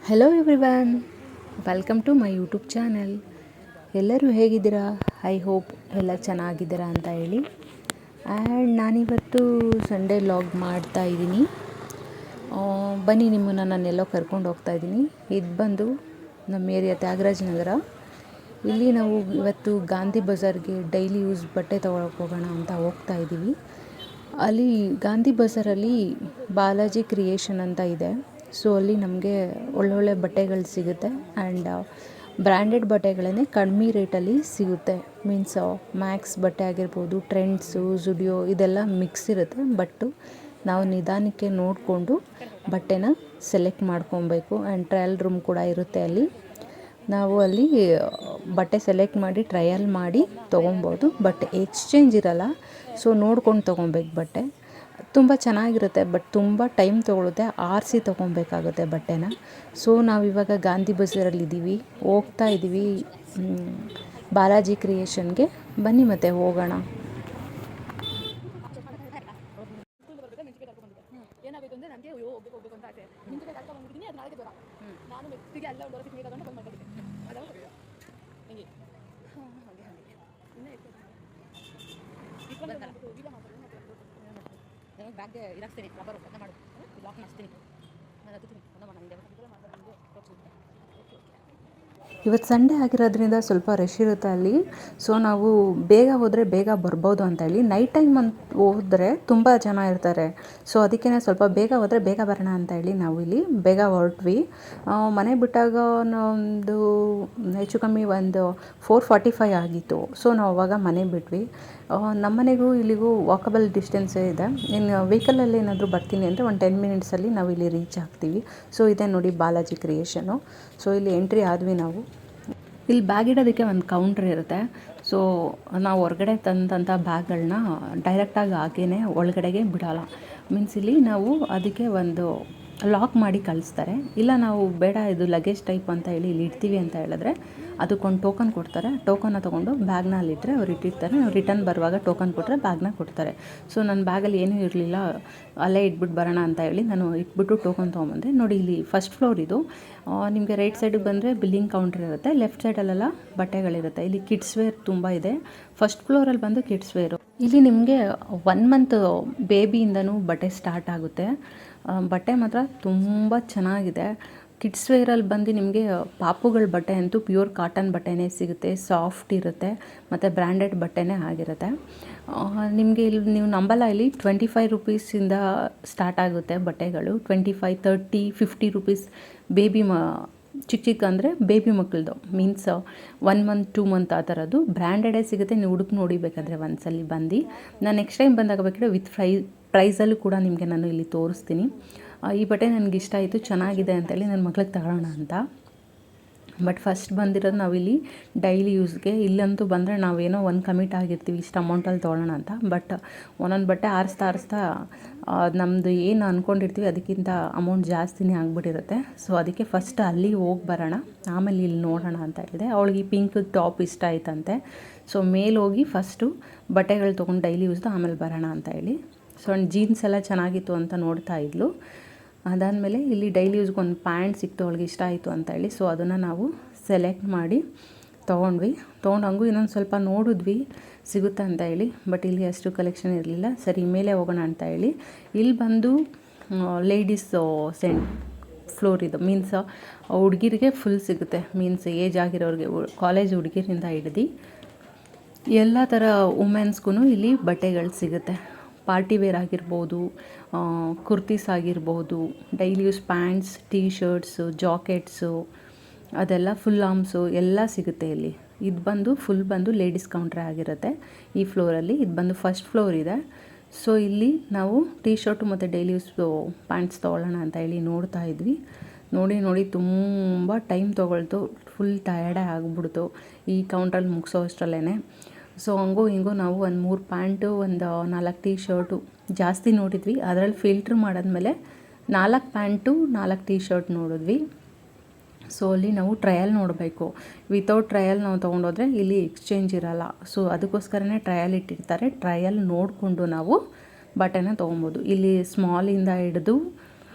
Hello everyone, welcome to my YouTube channel. ಎಲ್ಲರೂ ಹೇಗಿದ್ದೀರಾ? I hope ಎಲ್ಲ ಚೆನ್ನಾಗಿದ್ದೀರಾ ಅಂತ ಹೇಳಿ. ಆ್ಯಂಡ್ ನಾನಿವತ್ತು ಸಂಡೇ ಲಾಗ್ ಮಾಡ್ತಾ ಇದ್ದೀನಿ. ಬನ್ನಿ, ನಿಮ್ಮನ್ನು ನಾನೆಲ್ಲೋ ಕರ್ಕೊಂಡು ಹೋಗ್ತಾ ಇದ್ದೀನಿ. ಇದು ಬಂದು ನಮ್ಮ ಏರಿಯಾ ತ್ಯಾಗರಾಜ ನಗರ. ಇಲ್ಲಿ ನಾವು ಇವತ್ತು ಗಾಂಧಿ ಬಜಾರ್ಗೆ ಡೈಲಿ ಯೂಸ್ ಬಟ್ಟೆ ತೊಗೊಳಕ್ಕೆ ಹೋಗೋಣ ಅಂತ ಹೋಗ್ತಾ ಇದ್ದೀವಿ. ಅಲ್ಲಿ ಗಾಂಧಿ ಬಜಾರಲ್ಲಿ ಬಾಲಾಜಿ ಕ್ರಿಯೇಷನ್ ಅಂತ ಇದೆ. ಸೊ ಅಲ್ಲಿ ನಮಗೆ ಒಳ್ಳೊಳ್ಳೆ ಬಟ್ಟೆಗಳು ಸಿಗುತ್ತೆ ಆ್ಯಂಡ್ ಬ್ರ್ಯಾಂಡೆಡ್ ಬಟ್ಟೆಗಳೇ ಕಡಿಮೆ ರೇಟಲ್ಲಿ ಸಿಗುತ್ತೆ. ಮೀನ್ಸ್ ಮ್ಯಾಕ್ಸ್ ಬಟ್ಟೆ ಆಗಿರ್ಬೋದು, ಟ್ರೆಂಡ್ಸು, ಜುಡಿಯೋ ಇದೆಲ್ಲ ಮಿಕ್ಸ್ ಇರುತ್ತೆ. ಬಟ್ಟು ನಾವು ನಿಧಾನಕ್ಕೆ ನೋಡಿಕೊಂಡು ಬಟ್ಟೆನ ಸೆಲೆಕ್ಟ್ ಮಾಡ್ಕೊಬೇಕು. ಆ್ಯಂಡ್ ಟ್ರಯಲ್ ರೂಮ್ ಕೂಡ ಇರುತ್ತೆ ಅಲ್ಲಿ. ನಾವು ಅಲ್ಲಿ ಬಟ್ಟೆ ಸೆಲೆಕ್ಟ್ ಮಾಡಿ ಟ್ರಯಲ್ ಮಾಡಿ ತೊಗೊಬೋದು. ಬಟ್ ಎಕ್ಸ್ಚೇಂಜ್ ಇರಲ್ಲ. ಸೊ ನೋಡ್ಕೊಂಡು ತೊಗೊಬೇಕು ಬಟ್ಟೆ. ತುಂಬ ಚೆನ್ನಾಗಿರುತ್ತೆ, ಬಟ್ ತುಂಬ ಟೈಮ್ ತೊಗೊಳುತ್ತೆ. ಆರಿಸಿ ತೊಗೊಬೇಕಾಗುತ್ತೆ ಬಟ್ಟೆನ. ಸೊ ನಾವಿವಾಗ ಗಾಂಧಿ ಬಜಾರಲ್ಲಿದ್ದೀವಿ, ಹೋಗ್ತಾ ಇದ್ದೀವಿ ಬಾಲಾಜಿ ಕ್ರಿಯೇಷನ್ಗೆ. ಬನ್ನಿ ಮತ್ತೆ ಹೋಗೋಣ. ಬ್ಯಾಗ್ಗೆ ಇರಾಕ್ಸ್ತೀನಿ, ರಬ್ಬರು ಅದನ್ನ ಮಾಡು, ಲಾಕ್ ಮಾಡಿಸ್ತೀನಿ, ನಾನು ಹತ್ತೀನಿ, ಒಂದ ಮಾಡಿ ಇವತ್ತು ಸಂಡೇ ಆಗಿರೋದ್ರಿಂದ ಸ್ವಲ್ಪ ರಶ್ ಇರುತ್ತೆ ಅಲ್ಲಿ. ಸೊ ನಾವು ಬೇಗ ಹೋದರೆ ಬೇಗ ಬರ್ಬೋದು ಅಂತ ಹೇಳಿ. ನೈಟ್ ಟೈಮ್ ಅಂತ ಹೋದರೆ ತುಂಬ ಜನ ಇರ್ತಾರೆ. ಸೊ ಅದಕ್ಕೇ ಸ್ವಲ್ಪ ಬೇಗ ಹೋದರೆ ಬೇಗ ಬರೋಣ ಅಂತ ಹೇಳಿ ನಾವು ಇಲ್ಲಿ ಬೇಗ ಹೊರಟ್ವಿ. ಮನೆ ಬಿಟ್ಟಾಗ ಒಂದು ಹೆಚ್ಚು ಕಮ್ಮಿ ಒಂದು 4:45 ಆಗಿತ್ತು. ಸೊ ನಾವು ಅವಾಗ ಮನೆ ಬಿಟ್ವಿ. ನಮ್ಮ ಮನೆಗೂ ಇಲ್ಲಿಗೂ ವಾಕಬಲ್ ಡಿಸ್ಟೆನ್ಸೇ ಇದೆ. ಇನ್ನು ವೆಹಿಕಲಲ್ಲಿ ಏನಾದರೂ ಬರ್ತೀನಿ ಅಂದರೆ ಒಂದು 10 ಮಿನಿಟ್ಸಲ್ಲಿ ನಾವು ಇಲ್ಲಿ ರೀಚ್ ಆಗ್ತೀವಿ. ಸೊ ಇದೆ ನೋಡಿ ಬಾಲಾಜಿ ಕ್ರಿಯೇಷನು. ಸೊ ಇಲ್ಲಿ ಎಂಟ್ರಿ ಆದ್ವಿ ನಾವು. ಇಲ್ಲಿ ಬ್ಯಾಗ್ ಇಡೋದಕ್ಕೆ ಒಂದು ಕೌಂಟ್ರ್ ಇರುತ್ತೆ. ಸೊ ನಾವು ಹೊರಗಡೆ ತಂದಂಥ ಬ್ಯಾಗ್ಗಳನ್ನ ಡೈರೆಕ್ಟಾಗಿ ಹಾಗೇ ಒಳಗಡೆಗೆ ಬಿಡೋಲ್ಲ. ಮೀನ್ಸ್ ಇಲ್ಲಿ ನಾವು ಅದಕ್ಕೆ ಒಂದು ಲಾಕ್ ಮಾಡಿ ಕಳಿಸ್ತಾರೆ. ಇಲ್ಲ ನಾವು ಬೇಡ, ಇದು ಲಗೇಜ್ ಟೈಪ್ ಅಂತ ಹೇಳಿ ಇಲ್ಲಿ ಇಡ್ತೀವಿ ಅಂತ ಹೇಳಿದ್ರೆ ಅದಕ್ಕೊಂದು ಟೋಕನ್ ಕೊಡ್ತಾರೆ. ಟೋಕನ್ನ ತೊಗೊಂಡು ಬ್ಯಾಗ್ನ ಅಲ್ಲಿಟ್ಟರೆ ಅವ್ರು ಇಟ್ಟಿರ್ತಾರೆ. ನಾವು ರಿಟರ್ನ್ ಬರುವಾಗ ಟೋಕನ್ ಕೊಟ್ಟರೆ ಬ್ಯಾಗ್ನ ಕೊಡ್ತಾರೆ. ಸೊ ನನ್ನ ಬ್ಯಾಗಲ್ಲಿ ಏನೂ ಇರಲಿಲ್ಲ, ಅಲ್ಲೇ ಇಟ್ಬಿಟ್ಟು ಬರೋಣ ಅಂತ ಹೇಳಿ ನಾನು ಇಟ್ಬಿಟ್ಟು ಟೋಕನ್ ತೊಗೊಂಬಂದೆ. ನೋಡಿ ಇಲ್ಲಿ ಫಸ್ಟ್ ಫ್ಲೋರ್ ಇದು. ನಿಮಗೆ ರೈಟ್ ಸೈಡಿಗೆ ಬಂದರೆ ಬಿಲ್ಲಿಂಗ್ ಕೌಂಟ್ರ್ ಇರುತ್ತೆ. ಲೆಫ್ಟ್ ಸೈಡಲ್ಲೆಲ್ಲ ಬಟ್ಟೆಗಳಿರುತ್ತೆ. ಇಲ್ಲಿ ಕಿಡ್ಸ್ ವೇರ್ ತುಂಬ ಇದೆ. ಫಸ್ಟ್ ಫ್ಲೋರಲ್ಲಿ ಬಂದು ಕಿಡ್ಸ್ ವೇರು. ಇಲ್ಲಿ ನಿಮಗೆ 1 ಮಂತ್ ಬೇಬಿಯಿಂದನೂ ಬಟ್ಟೆ ಸ್ಟಾರ್ಟ್ ಆಗುತ್ತೆ. ಬಟ್ಟೆ ಮಾತ್ರ ತುಂಬ ಚೆನ್ನಾಗಿದೆ. ಕಿಡ್ಸ್ ವೇರಲ್ಲಿ ಬಂದು ನಿಮಗೆ ಪಾಪುಗಳ ಬಟ್ಟೆ ಅಂತೂ ಪ್ಯೂರ್ ಕಾಟನ್ ಬಟ್ಟೆನೇ ಸಿಗುತ್ತೆ. ಸಾಫ್ಟ್ ಇರುತ್ತೆ ಮತ್ತು ಬ್ರ್ಯಾಂಡೆಡ್ ಬಟ್ಟೆನೇ ಆಗಿರುತ್ತೆ. ನಿಮಗೆ ಇಲ್ಲಿ ನೀವು ನಂಬಲ್ಲ, ಇಲ್ಲಿ 25 ರುಪೀಸಿಂದ ಸ್ಟಾರ್ಟ್ ಆಗುತ್ತೆ ಬಟ್ಟೆಗಳು. 25, 30, 50 ರುಪೀಸ್ ಬೇಬಿ ಚಿಕ್ಕ ಅಂದರೆ ಬೇಬಿ ಮಕ್ಕಳದು. ಮೀನ್ಸ್ 1 ಮಂತ್ 2 ಮಂತ್ ಆ ಥರದ್ದು ಬ್ರ್ಯಾಂಡೆಡೇ ಸಿಗುತ್ತೆ. ನೀವು ಹುಡುಕಿ ನೋಡಿಬೇಕಾದ್ರೆ ಒಂದ್ಸಲಿ ಬಂದು. ನಾನು ನೆಕ್ಸ್ಟ್ ಟೈಮ್ ಬಂದಾಗ ಬೇಕಾದ್ರೆ ವಿತ್ ಪ್ರೈಸಲ್ಲೂ ಕೂಡ ನಿಮಗೆ ನಾನು ಇಲ್ಲಿ ತೋರಿಸ್ತೀನಿ. ಈ ಬಟ್ಟೆ ನನಗೆ ಇಷ್ಟ ಆಯಿತು, ಚೆನ್ನಾಗಿದೆ ಅಂತೇಳಿ ನನ್ನ ಮಗಳಿಗೆ ತಗೊಳ್ಳೋಣ ಅಂತ. ಬಟ್ ಫಸ್ಟ್ ಬಂದಿರೋದು ನಾವಿಲ್ಲಿ ಡೈಲಿ ಯೂಸ್ಗೆ. ಇಲ್ಲಂತೂ ಬಂದರೆ ನಾವೇನೋ ಒಂದು ಕಮಿಟ್ ಆಗಿರ್ತೀವಿ ಇಷ್ಟು ಅಮೌಂಟಲ್ಲಿ ತೊಗೊಳ್ಳೋಣ ಅಂತ. ಬಟ್ ಒಂದೊಂದು ಬಟ್ಟೆ ಆರಿಸ್ತಾ ನಮ್ಮದು ಏನು ಅಂದ್ಕೊಂಡಿರ್ತೀವಿ ಅದಕ್ಕಿಂತ ಅಮೌಂಟ್ ಜಾಸ್ತಿನೇ ಆಗಿಬಿಟ್ಟಿರುತ್ತೆ. ಸೊ ಅದಕ್ಕೆ ಫಸ್ಟ್ ಅಲ್ಲಿ ಹೋಗಿ ಬರೋಣ, ಆಮೇಲೆ ಇಲ್ಲಿ ನೋಡೋಣ ಅಂತ ಹೇಳಿದೆ. ಅವಳಿಗೆ ಪಿಂಕ್ ಟಾಪ್ ಇಷ್ಟ ಆಯ್ತಂತೆ. ಸೊ ಮೇಲೆ ಹೋಗಿ ಫಸ್ಟು ಬಟ್ಟೆಗಳು ತೊಗೊಂಡು ಡೈಲಿ ಯೂಸ್ದು ಆಮೇಲೆ ಬರೋಣ ಅಂತ ಹೇಳಿ. ಸೊ ಜೀನ್ಸ್ ಎಲ್ಲ ಚೆನ್ನಾಗಿತ್ತು ಅಂತ ನೋಡ್ತಾ ಇದ್ಲು. ಅದಾದಮೇಲೆ ಇಲ್ಲಿ ಡೈಲಿ ಯೂಸ್ಗೆ ಒಂದು ಪ್ಯಾಂಟ್ ಸಿಕ್ತು, ಅವಳಿಗೆ ಇಷ್ಟ ಆಯಿತು ಅಂತ ಹೇಳಿ. ಸೊ ಅದನ್ನು ನಾವು ಸೆಲೆಕ್ಟ್ ಮಾಡಿ ತೊಗೊಂಡು ಹಂಗೂ ಇನ್ನೊಂದು ಸ್ವಲ್ಪ ನೋಡಿದ್ವಿ ಸಿಗುತ್ತೆ ಅಂತ ಹೇಳಿ. ಬಟ್ ಇಲ್ಲಿ ಅಷ್ಟು ಕಲೆಕ್ಷನ್ ಇರಲಿಲ್ಲ. ಸರಿ ಮೇಲೆ ಹೋಗೋಣ ಅಂತ ಹೇಳಿ ಇಲ್ಲಿ ಬಂದು ಲೇಡೀಸ್ ಫ್ಲೋರ್ ಇದು. ಮೀನ್ಸ್ ಹುಡುಗಿರಿಗೆ ಫುಲ್ ಸಿಗುತ್ತೆ. ಮೀನ್ಸ್ ಏಜ್ ಆಗಿರೋರಿಗೆ, ಕಾಲೇಜ್ ಹುಡುಗಿರಿಂದ ಹಿಡ್ದು ಎಲ್ಲ ಥರ ವುಮೆನ್ಸ್ಗೂ ಇಲ್ಲಿ ಬಟ್ಟೆಗಳು ಸಿಗುತ್ತೆ. ಪಾರ್ಟಿ ವೇರ್ ಆಗಿರ್ಬೋದು, ಕುರ್ತೀಸ್ ಆಗಿರ್ಬೋದು, daily use pants, tea shirts, jackets, ಅದೆಲ್ಲ ಫುಲ್ ಆರ್ಮ್ಸು ಎಲ್ಲ ಸಿಗುತ್ತೆ ಇಲ್ಲಿ. ಇದು ಬಂದು ಫುಲ್ ಬಂದು ಲೇಡೀಸ್ ಕೌಂಟ್ರೇ ಆಗಿರುತ್ತೆ ಈ ಫ್ಲೋರಲ್ಲಿ. ಇದು ಬಂದು ಫಸ್ಟ್ ಫ್ಲೋರ್ ಇದೆ. ಸೊ ಇಲ್ಲಿ ನಾವು ಟೀ ಶರ್ಟು ಮತ್ತು ಡೈಲಿ ಯೂಸ್ ಪ್ಯಾಂಟ್ಸ್ ತೊಗೊಳ್ಳೋಣ ಅಂತ ಹೇಳಿ ನೋಡ್ತಾ ಇದ್ವಿ. ನೋಡಿ ತುಂಬ ಟೈಮ್ ತೊಗೊಳ್ತು. ಫುಲ್ ಟಯರ್ಡೇ ಆಗಿಬಿಡ್ತು ಈ ಕೌಂಟ್ರಲ್ಲಿ ಮುಗಿಸೋ ಅಷ್ಟರಲ್ಲೇ. ಸೊ ಹಂಗೂ ಹಿಂಗೂ ನಾವು ಒಂದು 3 ಪ್ಯಾಂಟು, ಒಂದು 4 ಟೀ ಶರ್ಟು ಜಾಸ್ತಿ ನೋಡಿದ್ವಿ. ಅದರಲ್ಲಿ ಫಿಲ್ಟ್ರ್ ಮಾಡಾದ್ಮೇಲೆ 4 ಪ್ಯಾಂಟು 4 ಟೀ ಶರ್ಟ್ ನೋಡಿದ್ವಿ. ಸೊ ಅಲ್ಲಿ ನಾವು ಟ್ರಯಲ್ ನೋಡಬೇಕು. ವಿತೌಟ್ ಟ್ರಯಲ್ ನಾವು ತೊಗೊಂಡೋದ್ರೆ ಇಲ್ಲಿ ಎಕ್ಸ್ಚೇಂಜ್ ಇರೋಲ್ಲ. ಸೊ ಅದಕ್ಕೋಸ್ಕರನೇ ಟ್ರಯಲ್ ಇಟ್ಟಿರ್ತಾರೆ. ಟ್ರಯಲ್ ನೋಡಿಕೊಂಡು ನಾವು ಬಟ್ಟೆನ ತೊಗೊಬೋದು. ಇಲ್ಲಿ ಸ್ಮಾಲಿಂದ ಹಿಡಿದು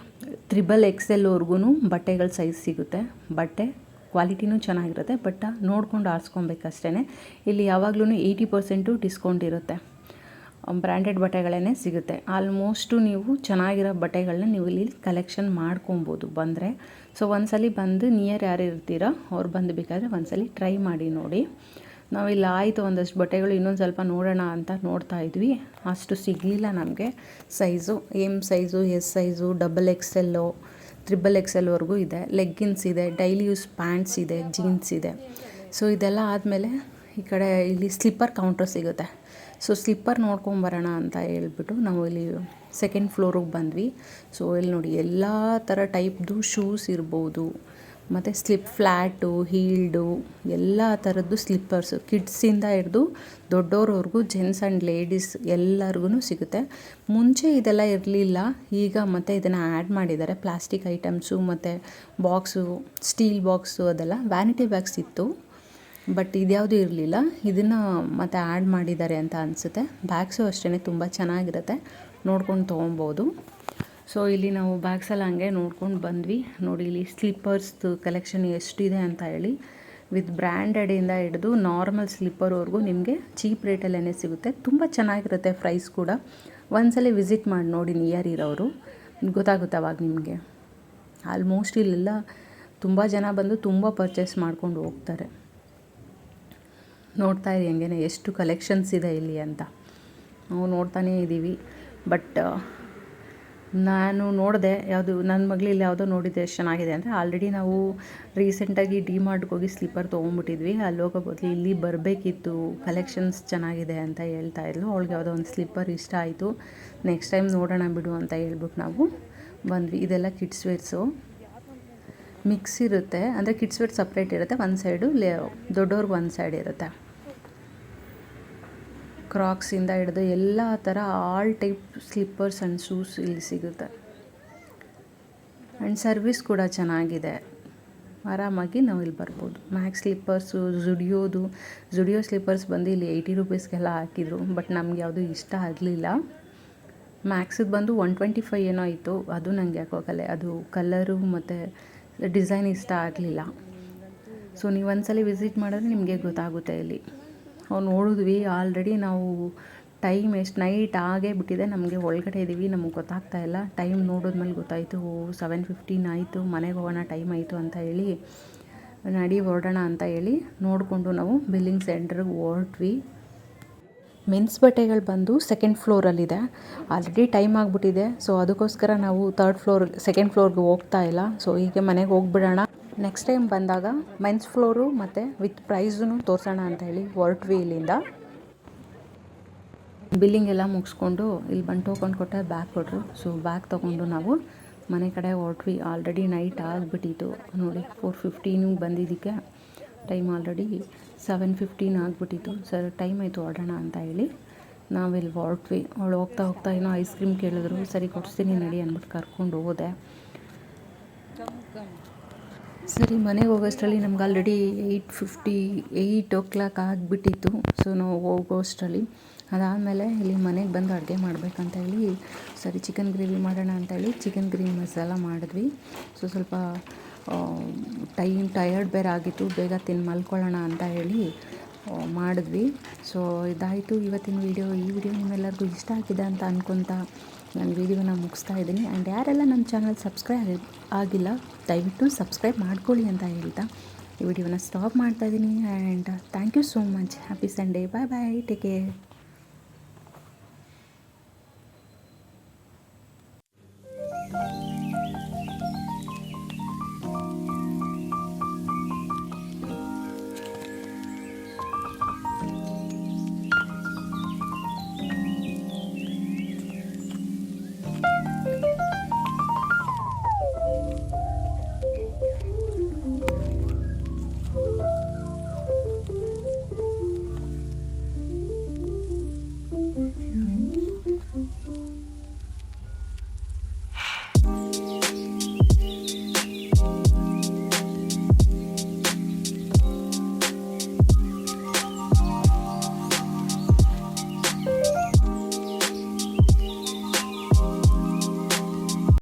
XXLವರೆಗೂ ಬಟ್ಟೆಗಳ ಸೈಜ್ ಸಿಗುತ್ತೆ. ಬಟ್ಟೆ ಕ್ವಾಲಿಟಿನೂ ಚೆನ್ನಾಗಿರುತ್ತೆ, ಬಟ್ ನೋಡ್ಕೊಂಡು ಆರಿಸ್ಕೊಬೇಕಷ್ಟೇ. ಇಲ್ಲಿ ಯಾವಾಗಲೂ 80% ಡಿಸ್ಕೌಂಟ್ ಇರುತ್ತೆ. ಬ್ರ್ಯಾಂಡೆಡ್ ಬಟ್ಟೆಗಳೇ ಸಿಗುತ್ತೆ. ಆಲ್ಮೋಸ್ಟು ನೀವು ಚೆನ್ನಾಗಿರೋ ಬಟ್ಟೆಗಳನ್ನ ನೀವು ಇಲ್ಲಿ ಕಲೆಕ್ಷನ್ ಮಾಡ್ಕೊಬೋದು ಬಂದರೆ. ಸೊ ಒಂದ್ಸಲ ಬಂದು ನಿಯರ್ ಯಾರು ಇರ್ತೀರೋ ಅವ್ರು ಬಂದು ಬೇಕಾದರೆ ಒಂದ್ಸಲ ಟ್ರೈ ಮಾಡಿ ನೋಡಿ. ನಾವಿಲ್ಲಿ ಆಯಿತು ಒಂದಷ್ಟು ಬಟ್ಟೆಗಳು ಇನ್ನೊಂದು ಸ್ವಲ್ಪ ನೋಡೋಣ ಅಂತ ನೋಡ್ತಾ ಇದ್ವಿ, ಅಷ್ಟು ಸಿಗಲಿಲ್ಲ ನಮಗೆ size. M size, S size, XXL, XXLವರೆಗೂ ಇದೆ. ಲೆಗ್ಗಿನ್ಸ್ ಇದೆ, ಡೈಲಿ ಯೂಸ್ ಪ್ಯಾಂಟ್ಸ್ ಇದೆ, ಜೀನ್ಸ್ ಇದೆ. ಸೊ ಇದೆಲ್ಲ ಆದಮೇಲೆ ಈ ಕಡೆ ಇಲ್ಲಿ ಸ್ಲಿಪ್ಪರ್ ಕೌಂಟರ್ ಸಿಗುತ್ತೆ. ಸೊ ಸ್ಲಿಪ್ಪರ್ ನೋಡ್ಕೊಂಬರೋಣ ಅಂತ ಹೇಳ್ಬಿಟ್ಟು ನಾವು ಇಲ್ಲಿ ಸೆಕೆಂಡ್ ಫ್ಲೋರಿಗೆ ಬಂದ್ವಿ. ಸೊ ಇಲ್ಲಿ ನೋಡಿ ಎಲ್ಲ ಥರ ಟೈಪ್ದು ಶೂಸ್ ಇರ್ಬೋದು, ಮತ್ತು ಫ್ಲ್ಯಾಟು, ಹೀಲ್ಡು, ಎಲ್ಲ ಥರದ್ದು ಸ್ಲಿಪ್ಪರ್ಸು, ಕಿಡ್ಸಿಂದ ಹಿಡ್ದು ದೊಡ್ಡವ್ರವ್ರಿಗೂ, ಜೆಂಟ್ಸ್ ಆ್ಯಂಡ್ ಲೇಡೀಸ್ ಎಲ್ಲರಿಗೂ ಸಿಗುತ್ತೆ. ಮುಂಚೆ ಇದೆಲ್ಲ ಇರಲಿಲ್ಲ, ಈಗ ಮತ್ತೆ ಇದನ್ನು ಆ್ಯಡ್ ಮಾಡಿದ್ದಾರೆ. ಪ್ಲಾಸ್ಟಿಕ್ ಐಟಮ್ಸು ಮತ್ತು ಬಾಕ್ಸು, ಸ್ಟೀಲ್ ಬಾಕ್ಸು, ಅದೆಲ್ಲ ವ್ಯಾನಿಟಿ ಬ್ಯಾಗ್ಸ್ ಇತ್ತು, ಬಟ್ ಇದ್ಯಾವುದೂ ಇರಲಿಲ್ಲ. ಇದನ್ನು ಮತ್ತೆ ಆ್ಯಡ್ ಮಾಡಿದ್ದಾರೆ ಅಂತ ಅನಿಸುತ್ತೆ. ಬ್ಯಾಗ್ಸು ಅಷ್ಟೇ ತುಂಬ ಚೆನ್ನಾಗಿರುತ್ತೆ, ನೋಡ್ಕೊಂಡು ತೊಗೊಬೋದು. ಸೊ ಇಲ್ಲಿ ನಾವು ಬ್ಯಾಗ್ಸೆಲ್ಲ ಹಂಗೆ ನೋಡ್ಕೊಂಡು ಬಂದ್ವಿ. ನೋಡಿ ಇಲ್ಲಿ ಸ್ಲಿಪ್ಪರ್ಸ್ದು ಕಲೆಕ್ಷನ್ ಎಷ್ಟಿದೆ ಅಂತ ಹೇಳಿ. ವಿತ್ ಬ್ರ್ಯಾಂಡೆಡಿಂದ ಹಿಡಿದು ನಾರ್ಮಲ್ ಸ್ಲಿಪ್ಪರ್ವರೆಗೂ ನಿಮಗೆ ಚೀಪ್ ರೇಟಲ್ಲೇ ಸಿಗುತ್ತೆ. ತುಂಬ ಚೆನ್ನಾಗಿರುತ್ತೆ ಪ್ರೈಸ್ ಕೂಡ. ಒಂದ್ಸಲ ವಿಸಿಟ್ ಮಾಡಿ ನೋಡಿ ನಿಯರ್ ಇರೋರು, ಗೊತ್ತಾಗುತ್ತೆ ಅವಾಗ ನಿಮಗೆ. ಆಲ್ಮೋಸ್ಟ್ ಇಲ್ಲೆಲ್ಲ ತುಂಬ ಜನ ಬಂದು ತುಂಬ ಪರ್ಚೇಸ್ ಮಾಡ್ಕೊಂಡು ಹೋಗ್ತಾರೆ. ನೋಡ್ತಾ ಇರಿ ಹಂಗೇನೆ ಎಷ್ಟು ಕಲೆಕ್ಷನ್ಸ್ ಇದೆ ಇಲ್ಲಿ ಅಂತ. ನಾವು ನೋಡ್ತಾನೇ ಇದ್ದೀವಿ. ಬಟ್ ನಾನು ನೋಡಿದೆ, ಯಾವುದು ನನ್ನ ಮಗಳಲ್ಲಿ ಯಾವುದೋ ನೋಡಿದ್ದೆ ಎಷ್ಟು ಚೆನ್ನಾಗಿದೆ ಅಂದರೆ, ಆಲ್ರೆಡಿ ನಾವು ರೀಸೆಂಟಾಗಿ ಡಿಮಾರ್ಟ್ಗೆ ಹೋಗಿ ಸ್ಲಿಪ್ಪರ್ ತೊಗೊಂಬಿಟ್ಟಿದ್ವಿ. ಅಲ್ಲಿ ಹೋಗೋ ಬದಲು ಇಲ್ಲಿ ಬರಬೇಕಿತ್ತು, ಕಲೆಕ್ಷನ್ಸ್ ಚೆನ್ನಾಗಿದೆ ಅಂತ ಹೇಳ್ತಾ ಇದ್ಲು. ಅವಳಿಗೆ ಯಾವುದೋ ಒಂದು ಸ್ಲಿಪ್ಪರ್ ಇಷ್ಟ ಆಯಿತು. ನೆಕ್ಸ್ಟ್ ಟೈಮ್ ನೋಡೋಣ ಬಿಡು ಅಂತ ಹೇಳ್ಬಿಟ್ಟು ನಾವು ಬಂದ್ವಿ. ಇದೆಲ್ಲ ಕಿಡ್ಸ್ ವೇರ್ಸು ಮಿಕ್ಸ್ ಇರುತ್ತೆ, ಅಂದರೆ ಕಿಡ್ಸ್ ವೇರ್ ಸಪ್ರೇಟ್ ಇರುತ್ತೆ, ಒಂದು ಸೈಡು ದೊಡ್ಡವ್ರಿಗೆ ಒಂದು ಸೈಡ್ ಇರುತ್ತೆ. ಕ್ರಾಕ್ಸಿಂದ ಹಿಡಿದು ಎಲ್ಲ ಥರ all type slippers and shoes ಇಲ್ಲಿ ಸಿಗುತ್ತೆ. ಆ್ಯಂಡ್ ಸರ್ವಿಸ್ ಕೂಡ ಚೆನ್ನಾಗಿದೆ, ಆರಾಮಾಗಿ ನಾವು ಇಲ್ಲಿ ಬರ್ಬೋದು. ಮ್ಯಾಕ್ಸ್ ಸ್ಲಿಪ್ಪರ್ಸು, ಜುಡಿಯೋ ಸ್ಲಿಪ್ಪರ್ಸ್ ಬಂದು ಇಲ್ಲಿ 80 ರೂಪೀಸ್ಗೆಲ್ಲ ಹಾಕಿದರು, ಬಟ್ ನಮ್ಗೆ ಯಾವುದು ಇಷ್ಟ ಆಗಲಿಲ್ಲ. ಮ್ಯಾಕ್ಸಿಗೆ ಬಂದು 125 ಏನೋ ಇತ್ತು, ಅದು ನನಗೆ ಯಾಕೋಗಲ್ಲ, ಅದು ಕಲರು ಮತ್ತು ಡಿಸೈನ್ ಇಷ್ಟ ಆಗಲಿಲ್ಲ. ಸೊ ನೀವು ಒಂದ್ಸಲ ವಿಸಿಟ್ ಮಾಡಿದ್ರೆ ನಿಮಗೆ ಗೊತ್ತಾಗುತ್ತೆ. ಇಲ್ಲಿ ನಾವು ನೋಡಿದ್ವಿ, ಆಲ್ರೆಡಿ ನಾವು ಟೈಮ್ ಎಷ್ಟು ನೈಟ್ ಆಗೇ ಬಿಟ್ಟಿದೆ, ನಮಗೆ ಒಳಗಡೆ ಇದ್ದೀವಿ, ನಮಗೆ ಗೊತ್ತಾಗ್ತಾ ಇಲ್ಲ. ಟೈಮ್ ನೋಡಿದ್ಮೇಲೆ ಗೊತ್ತಾಯಿತು, 7:15 ಆಯಿತು, ಮನೆಗೆ ಹೋಗೋಣ, ಟೈಮ್ ಆಯಿತು ಅಂತ ಹೇಳಿ ನಡಿ ಹೊರಡೋಣ ಅಂತ ಹೇಳಿ ನೋಡಿಕೊಂಡು ನಾವು ಬಿಲ್ಲಿಂಗ್ ಸೆಂಟ್ರಿಗೆ ಹೊರಟ್ವಿ. ಮೆನ್ಸ್ ಬಟ್ಟೆಗಳು ಬಂದು ಸೆಕೆಂಡ್ ಫ್ಲೋರಲ್ಲಿದೆ. ಆಲ್ರೆಡಿ ಟೈಮ್ ಆಗಿಬಿಟ್ಟಿದೆ, ಸೊ ಅದಕ್ಕೋಸ್ಕರ ನಾವು ಸೆಕೆಂಡ್ ಫ್ಲೋರ್ಗೆ ಹೋಗ್ತಾ ಇಲ್ಲ. ಸೊ ಹೀಗೆ ಮನೆಗೆ ಹೋಗ್ಬಿಡೋಣ. ನೆಕ್ಸ್ಟ್ ಟೈಮ್ ಬಂದಾಗ ಮೆನ್ಸ್ ಫ್ಲೋರು ಮತ್ತು ವಿತ್ ಪ್ರೈಸೂ ತೋರಿಸೋಣ ಅಂತ ಹೇಳಿ ಹೊರಟ್ವಿ ಇಲ್ಲಿಂದ. ಬಿಲ್ಲಿಂಗ್ ಎಲ್ಲ ಮುಗಿಸ್ಕೊಂಡು ಇಲ್ಲಿ ಬಂದು ಟೋಕನ್ ಕೊಟ್ಟೆ ಬ್ಯಾಗ್ ಕೊಟ್ಟರು. ಸೊ ಬ್ಯಾಗ್ ತೊಗೊಂಡು ನಾವು ಮನೆ ಕಡೆ ಹೊರಟ್ವಿ. ಆಲ್ರೆಡಿ ನೈಟ್ ಆಗಿಬಿಟ್ಟಿತ್ತು ನೋಡಿ, 4:15 ಬಂದಿದ್ದಕ್ಕೆ ಟೈಮ್ ಆಲ್ರೆಡಿ 7:15 ಆಗಿಬಿಟ್ಟಿತ್ತು. ಸರ್ ಟೈಮ್ ಆಯಿತು ಹೊರಡೋಣ ಅಂತ ಹೇಳಿ ನಾವಿಲ್ಲಿ ಹೊರಟ್ವಿ. ಅವಳು ಹೋಗ್ತಾ ಏನೋ ಐಸ್ ಕ್ರೀಮ್ ಕೇಳಿದ್ರು, ಸರಿ ಕೊಡಿಸ್ತೀನಿ ನಡಿ ಅಂದ್ಬಿಟ್ಟು ಕರ್ಕೊಂಡು ಹೋದೆ. ಸರಿ ಮನೆಗೆ ಹೋಗೋಷ್ಟರಲ್ಲಿ ನಮ್ಗೆ ಆಲ್ರೆಡಿ 8 o'clock ಆಗಿಬಿಟ್ಟಿತ್ತು. ಸೊ ನಾವು ಹೋಗೋಷ್ಟರಲ್ಲಿ ಅದಾದಮೇಲೆ ಇಲ್ಲಿ ಮನೆಗೆ ಬಂದು ಅಡುಗೆ ಮಾಡಬೇಕಂತ ಹೇಳಿ, ಸರಿ ಚಿಕನ್ ಗ್ರೇವಿ ಮಾಡೋಣ ಅಂತೇಳಿ ಚಿಕನ್ ಗ್ರೇವಿ ಮಸಾಲ ಮಾಡಿದ್ವಿ. ಸೊ ಸ್ವಲ್ಪ ಟಯರ್ಡ್ ಬೇರೆ ಆಗಿತ್ತು, ಬೇಗ ತಿಂದು ಮಲ್ಕೊಳ್ಳೋಣ ಅಂತ ಹೇಳಿ ಮಾಡಿದ್ವಿ. ಸೊ ಇದಾಯಿತು ಇವತ್ತಿನ ವೀಡಿಯೋ. ಈ ವಿಡಿಯೋ ನಿಮ್ಮೆಲ್ಲರಿಗೂ ಇಷ್ಟ ಆಗಿದೆ ಅಂತ ಅಂದ್ಕೊತಾ ನಾನು ವೀಡಿಯೋನ ಮುಗಿಸ್ತಾ ಇದ್ದೀನಿ. ಆ್ಯಂಡ್ ಯಾರೆಲ್ಲ ನಮ್ಮ ಚಾನಲ್ ಸಬ್ಸ್ಕ್ರೈಬ್ ಆಗಿಲ್ಲ ದಯವಿಟ್ಟು ಸಬ್ಸ್ಕ್ರೈಬ್ ಮಾಡ್ಕೊಳ್ಳಿ ಅಂತ ಹೇಳ್ತಾ ಈ ವಿಡಿಯೋನ ಸ್ಟಾಪ್ ಮಾಡ್ತಾಯಿದ್ದೀನಿ. And thank you so much. Happy Sunday. Bye bye, take care.